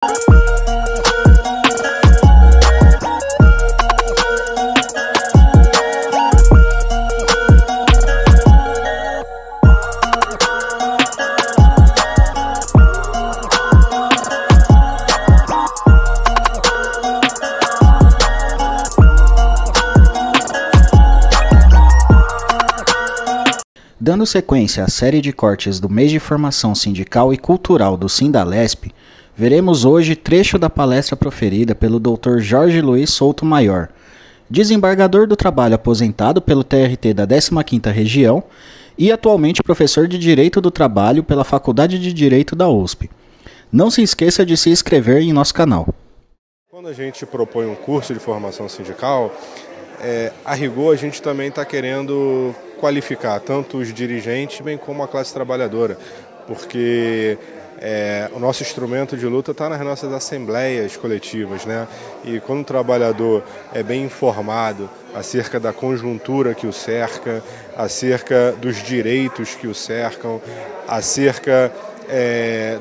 Dando sequência à série de cortes do mês de formação sindical e cultural do Sindalesp, veremos hoje trecho da palestra proferida pelo Dr. Jorge Luiz Souto Maior, desembargador do trabalho aposentado pelo TRT da 15ª Região e atualmente professor de Direito do Trabalho pela Faculdade de Direito da USP. Não se esqueça de se inscrever em nosso canal. Quando a gente propõe um curso de formação sindical, a rigor a gente também está querendo qualificar tanto os dirigentes bem como a classe trabalhadora, porque o nosso instrumento de luta está nas nossas assembleias coletivas, né? E quando o trabalhador é bem informado acerca da conjuntura que o cerca, acerca dos direitos que o cercam, acerca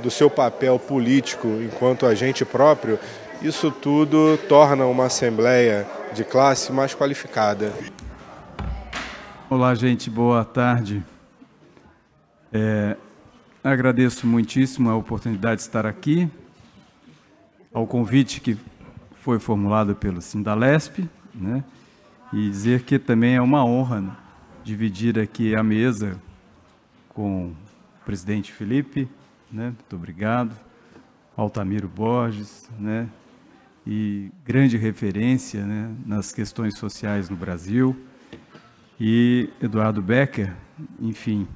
do seu papel político enquanto agente próprio, isso tudo torna uma assembleia de classe mais qualificada. Olá, gente, boa tarde. Agradeço muitíssimo a oportunidade de estar aqui, ao convite que foi formulado pelo Sindalesp, né? E dizer que também é uma honra, né, dividir aqui a mesa com o presidente Felipe, né? Muito obrigado, Altamiro Borges, né? E grande referência, né, nas questões sociais no Brasil, e Eduardo Becker, enfim,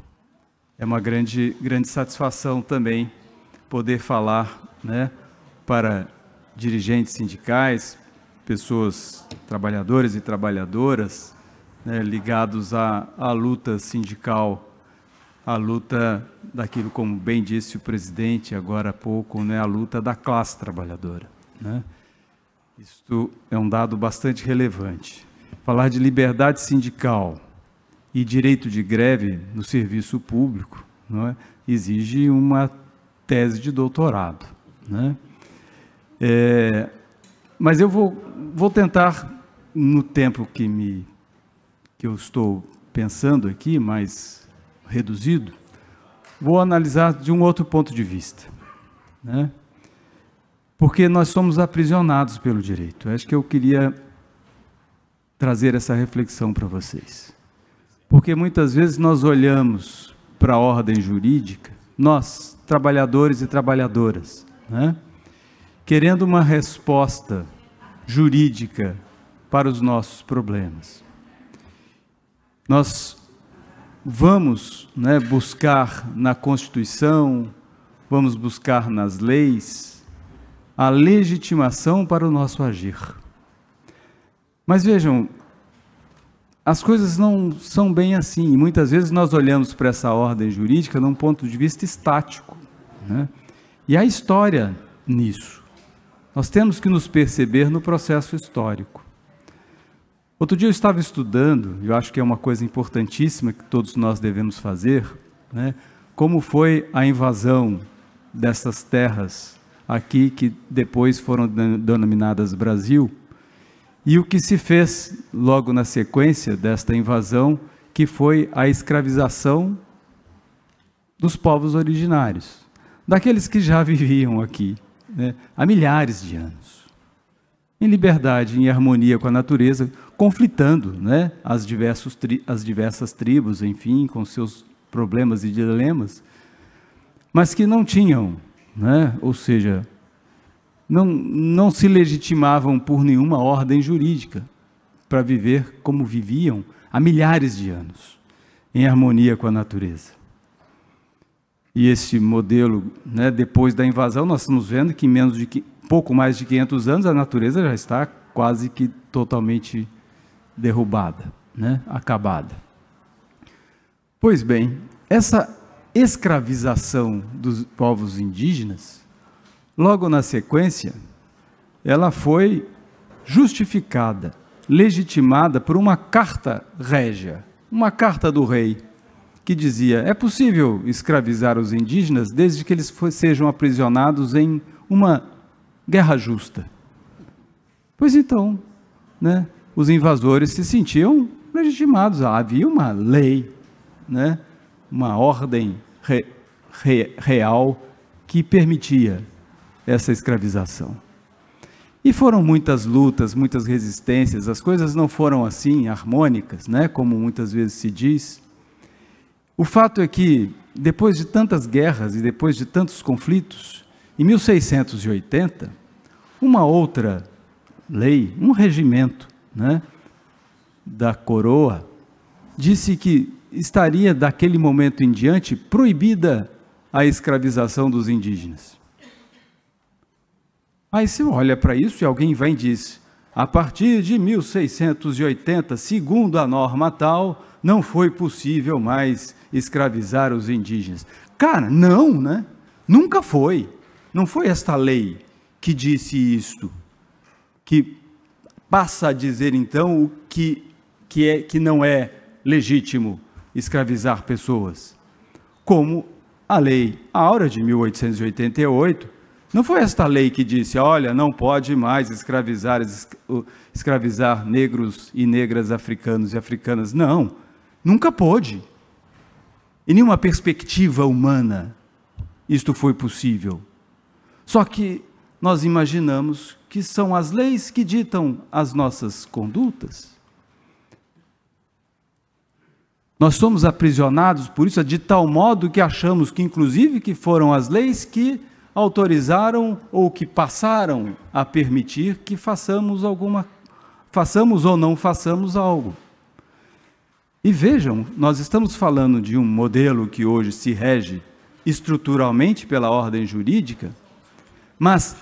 é uma grande satisfação também poder falar, né, para dirigentes sindicais, pessoas, trabalhadores e trabalhadoras, né, ligados à luta sindical, à luta daquilo, como bem disse o presidente agora há pouco, né, a luta da classe trabalhadora, né? Isto é um dado bastante relevante. Falar de liberdade sindical e direito de greve no serviço público, não é, exige uma tese de doutorado, né? Mas eu vou tentar, no tempo que eu estou pensando aqui, mais reduzido, vou analisar de um outro ponto de vista, né? Porque nós somos aprisionados pelo direito. Acho que eu queria trazer essa reflexão para vocês. Porque muitas vezes nós olhamos para a ordem jurídica, nós, trabalhadores e trabalhadoras, né, querendo uma resposta jurídica para os nossos problemas. Nós vamos, né, buscar na Constituição, vamos buscar nas leis, a legitimação para o nosso agir. Mas vejam, as coisas não são bem assim. Muitas vezes nós olhamos para essa ordem jurídica num ponto de vista estático, né? E há história nisso. Nós temos que nos perceber no processo histórico. Outro dia eu estava estudando, eu acho que é uma coisa importantíssima que todos nós devemos fazer, né? Como foi a invasão dessas terras aqui, que depois foram denominadas Brasil, e o que se fez logo na sequência desta invasão, que foi a escravização dos povos originários, daqueles que já viviam aqui, né, há milhares de anos, em liberdade, em harmonia com a natureza, conflitando, né, as diversas tribos, enfim, com seus problemas e dilemas, mas que não tinham, né, ou seja, não se legitimavam por nenhuma ordem jurídica para viver como viviam há milhares de anos, em harmonia com a natureza. E esse modelo, né, depois da invasão, nós estamos vendo que em pouco mais de 500 anos a natureza já está quase que totalmente derrubada, né, acabada. Pois bem, essa escravização dos povos indígenas, logo na sequência, ela foi justificada, legitimada por uma carta régia, uma carta do rei, que dizia: é possível escravizar os indígenas desde que eles sejam aprisionados em uma guerra justa. Pois então, né, os invasores se sentiam legitimados, havia uma lei, né, uma ordem real que permitia essa escravização. E foram muitas lutas, muitas resistências, as coisas não foram assim harmônicas, né, como muitas vezes se diz. O fato é que, depois de tantas guerras e depois de tantos conflitos, em 1680, uma outra lei, um regimento, né, da coroa, disse que estaria, daquele momento em diante, proibida a escravização dos indígenas. Aí você olha para isso e alguém vem e diz, a partir de 1680, segundo a norma tal, não foi possível mais escravizar os indígenas. Cara, não, né? Nunca foi. Não foi esta lei que disse isto, que passa a dizer, então, o que não é legítimo escravizar pessoas. Como a Lei Áurea de 1888, não foi esta lei que disse, olha, não pode mais escravizar negros e negras africanos e africanas. Não, nunca pôde. Em nenhuma perspectiva humana isto foi possível. Só que nós imaginamos que são as leis que ditam as nossas condutas. Nós somos aprisionados por isso de tal modo que achamos que, inclusive, que foram as leis que autorizaram ou que passaram a permitir que façamos ou não façamos algo. E vejam, nós estamos falando de um modelo que hoje se rege estruturalmente pela ordem jurídica, mas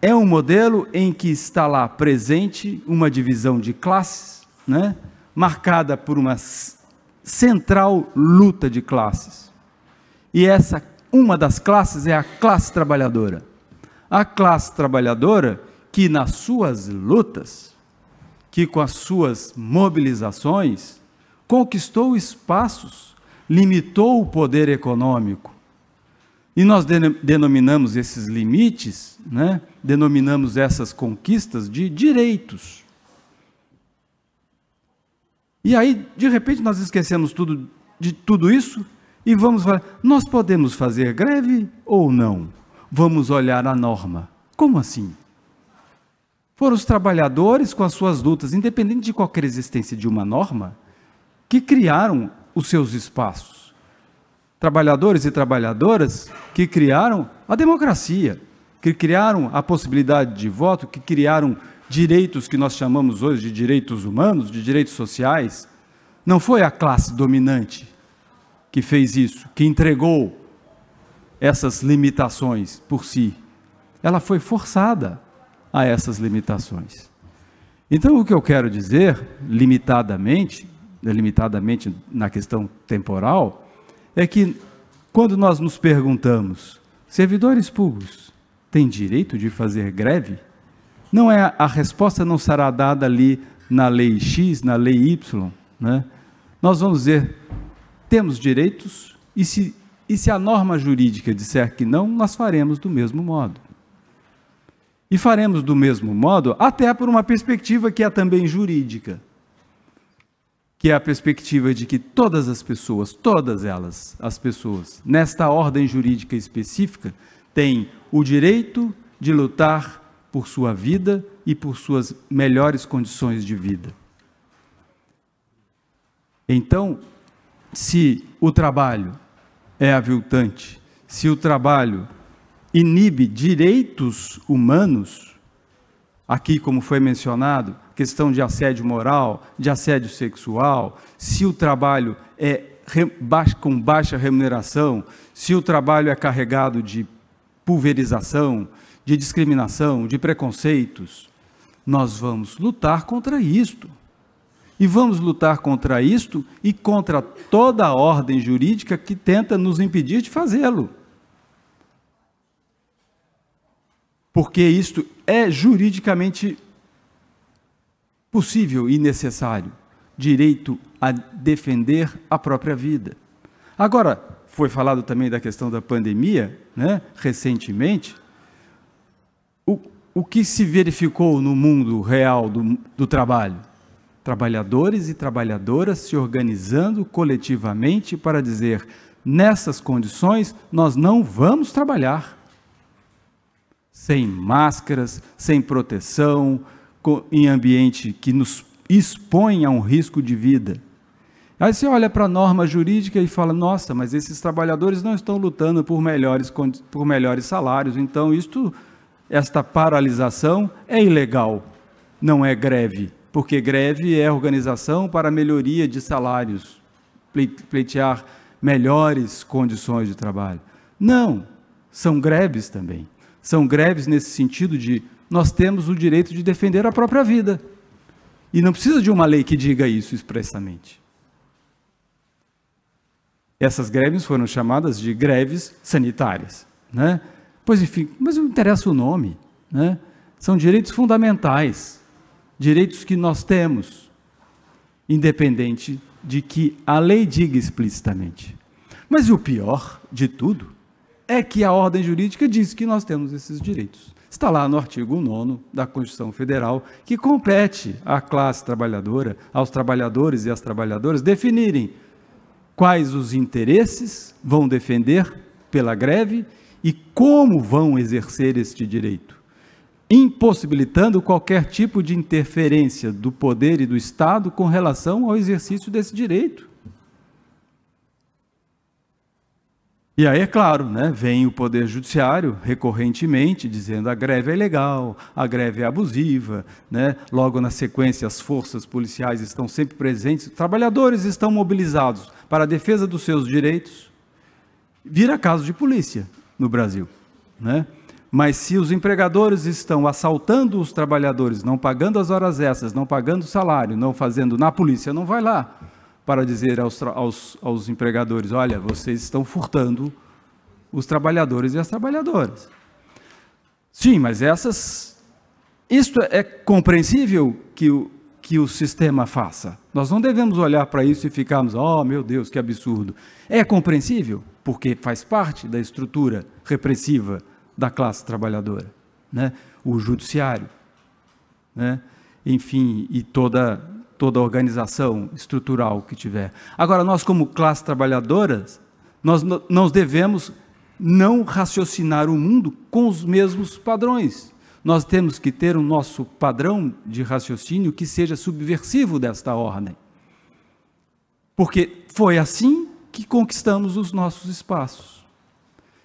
é um modelo em que está lá presente uma divisão de classes, né, marcada por uma central luta de classes. E uma das classes é a classe trabalhadora. A classe trabalhadora que nas suas lutas, que com as suas mobilizações, conquistou espaços, limitou o poder econômico. E nós denominamos esses limites, né, denominamos essas conquistas de direitos. E aí, de repente, nós esquecemos de tudo isso e vamos falar, nós podemos fazer greve ou não? Vamos olhar a norma. Como assim? Foram os trabalhadores com as suas lutas, independente de qualquer existência de uma norma, que criaram os seus espaços. Trabalhadores e trabalhadoras que criaram a democracia, que criaram a possibilidade de voto, que criaram direitos que nós chamamos hoje de direitos humanos, de direitos sociais. Não foi a classe dominante que fez isso, que entregou essas limitações por si. Ela foi forçada a essas limitações. Então, o que eu quero dizer, limitadamente na questão temporal, é que quando nós nos perguntamos, servidores públicos têm direito de fazer greve? A resposta não será dada ali na lei X, na lei Y, né? Nós vamos dizer, temos direitos, e se a norma jurídica disser que não, nós faremos do mesmo modo. E faremos do mesmo modo, até por uma perspectiva que é também jurídica, que é a perspectiva de que todas as pessoas, todas elas, as pessoas, nesta ordem jurídica específica, têm o direito de lutar por sua vida e por suas melhores condições de vida. Então, se o trabalho é aviltante, se o trabalho inibe direitos humanos, aqui como foi mencionado, questão de assédio moral, de assédio sexual, se o trabalho é com baixa remuneração, se o trabalho é carregado de pulverização, de discriminação, de preconceitos, nós vamos lutar contra isto. E vamos lutar contra isto e contra toda a ordem jurídica que tenta nos impedir de fazê-lo. Porque isto é juridicamente possível e necessário. Direito a defender a própria vida. Agora, foi falado também da questão da pandemia, né, recentemente. o que se verificou no mundo real do trabalho? Trabalhadores e trabalhadoras se organizando coletivamente para dizer: nessas condições nós não vamos trabalhar. Sem máscaras, sem proteção, em ambiente que nos expõe a um risco de vida. Aí você olha para a norma jurídica e fala: nossa, mas esses trabalhadores não estão lutando por melhores salários, então esta paralisação é ilegal, não é greve, porque greve é organização para melhoria de salários, pleitear melhores condições de trabalho. Não, são greves também. São greves nesse sentido de nós temos o direito de defender a própria vida. E não precisa de uma lei que diga isso expressamente. Essas greves foram chamadas de greves sanitárias, né? Pois enfim, mas não interessa o nome, né? São direitos fundamentais, direitos que nós temos, independente de que a lei diga explicitamente. Mas o pior de tudo é que a ordem jurídica diz que nós temos esses direitos. Está lá no artigo 9º da Constituição Federal, que compete à classe trabalhadora, aos trabalhadores e às trabalhadoras, definirem quais os interesses vão defender pela greve e como vão exercer este direito, impossibilitando qualquer tipo de interferência do poder e do Estado com relação ao exercício desse direito. E aí, é claro, né, vem o Poder Judiciário recorrentemente dizendo: a greve é ilegal, a greve é abusiva, né? Logo na sequência as forças policiais estão sempre presentes, trabalhadores estão mobilizados para a defesa dos seus direitos. Vira caso de polícia no Brasil, né? Mas se os empregadores estão assaltando os trabalhadores, não pagando as horas extras, não pagando o salário, não fazendo, na polícia não vai lá para dizer aos empregadores: olha, vocês estão furtando os trabalhadores e as trabalhadoras. Sim, mas isto é compreensível que o sistema faça. Nós não devemos olhar para isso e ficarmos: oh, meu Deus, que absurdo. É compreensível, porque faz parte da estrutura repressiva da classe trabalhadora, né? O judiciário, né? Enfim, e toda a organização estrutural que tiver. Agora, nós como classe trabalhadora, nós devemos não raciocinar o mundo com os mesmos padrões. Nós temos que ter o nosso padrão de raciocínio que seja subversivo desta ordem. Porque foi assim que conquistamos os nossos espaços.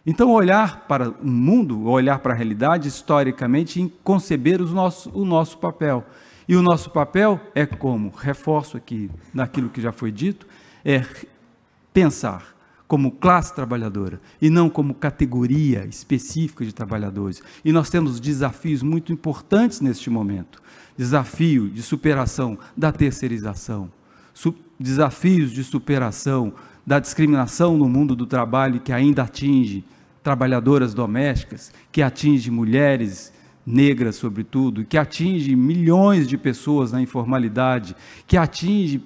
Então, olhar para o mundo, olhar para a realidade, historicamente, e conceber o nosso papel. E o nosso papel é como, reforço aqui naquilo que já foi dito, é pensar como classe trabalhadora e não como categoria específica de trabalhadores. E nós temos desafios muito importantes neste momento. Desafio de superação da terceirização, desafios de superação da discriminação no mundo do trabalho que ainda atinge trabalhadoras domésticas, que atinge mulheres negras, sobretudo, que atinge milhões de pessoas na informalidade, que atinge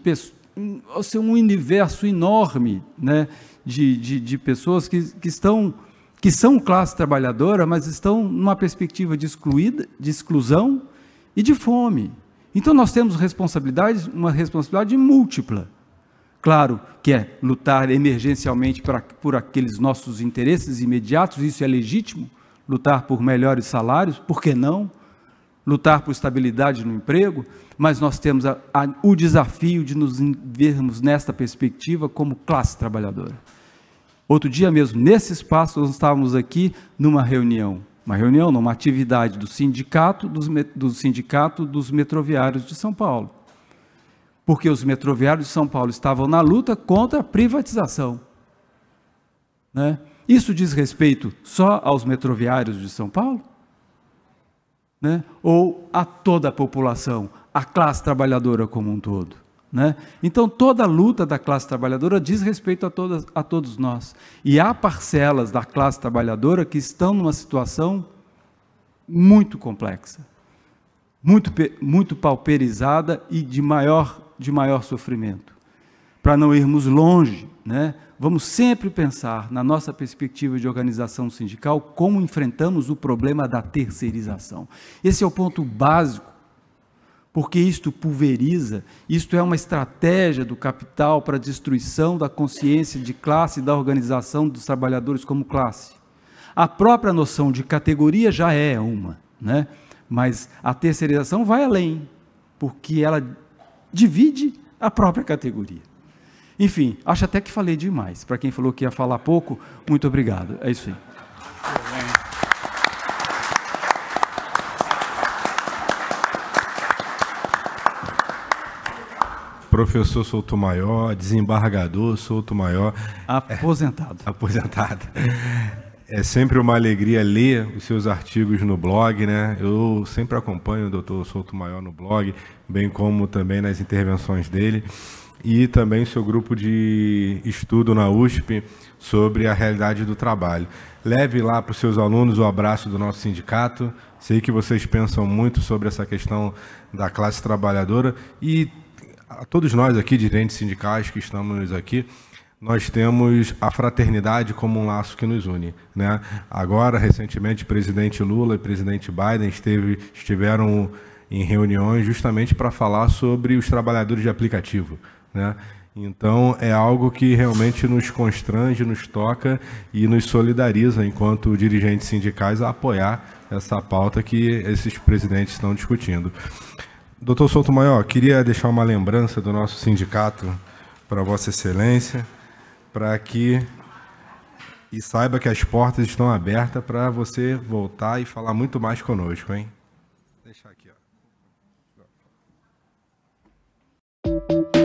um universo enorme, né, de pessoas que são classe trabalhadora, mas estão numa perspectiva de exclusão e de fome. Então, nós temos uma responsabilidade múltipla. Claro que é lutar emergencialmente por aqueles nossos interesses imediatos, isso é legítimo, lutar por melhores salários, por que não? Lutar por estabilidade no emprego, mas nós temos o desafio de nos vermos nesta perspectiva como classe trabalhadora. Outro dia mesmo, nesse espaço, nós estávamos aqui numa reunião, numa atividade do sindicato dos metroviários de São Paulo. Porque os metroviários de São Paulo estavam na luta contra a privatização, né? Isso diz respeito só aos metroviários de São Paulo? Né? Ou a toda a população, a classe trabalhadora como um todo? Né? Então, toda a luta da classe trabalhadora diz respeito a todos nós. E há parcelas da classe trabalhadora que estão numa situação muito complexa, muito pauperizada e de maior sofrimento. para não irmos longe, né, vamos sempre pensar, na nossa perspectiva de organização sindical, como enfrentamos o problema da terceirização. Esse é o ponto básico, porque isto pulveriza, isto é uma estratégia do capital para a destruição da consciência de classe e da organização dos trabalhadores como classe. A própria noção de categoria já é uma, né? Mas a terceirização vai além, porque ela divide a própria categoria. Enfim, acho até que falei demais. Para quem falou que ia falar pouco, muito obrigado. É isso aí. Professor Soutomaior, desembargador Soutomaior. Aposentado. Aposentado. É sempre uma alegria ler os seus artigos no blog, né? Eu sempre acompanho o doutor Soutomaior no blog, bem como também nas intervenções dele, e também o seu grupo de estudo na USP sobre a realidade do trabalho. Leve lá para os seus alunos o abraço do nosso sindicato. Sei que vocês pensam muito sobre essa questão da classe trabalhadora e a todos nós aqui, dirigentes sindicais que estamos aqui, nós temos a fraternidade como um laço que nos une, né? Agora, recentemente, o presidente Lula e o presidente Biden estiveram em reuniões justamente para falar sobre os trabalhadores de aplicativo, né? Então, é algo que realmente nos constrange, nos toca e nos solidariza, enquanto dirigentes sindicais, a apoiar essa pauta que esses presidentes estão discutindo. Doutor Soutomaior, queria deixar uma lembrança do nosso sindicato para Vossa Excelência, para que e saiba que as portas estão abertas para você voltar e falar muito mais conosco, hein? Vou deixar aqui, ó.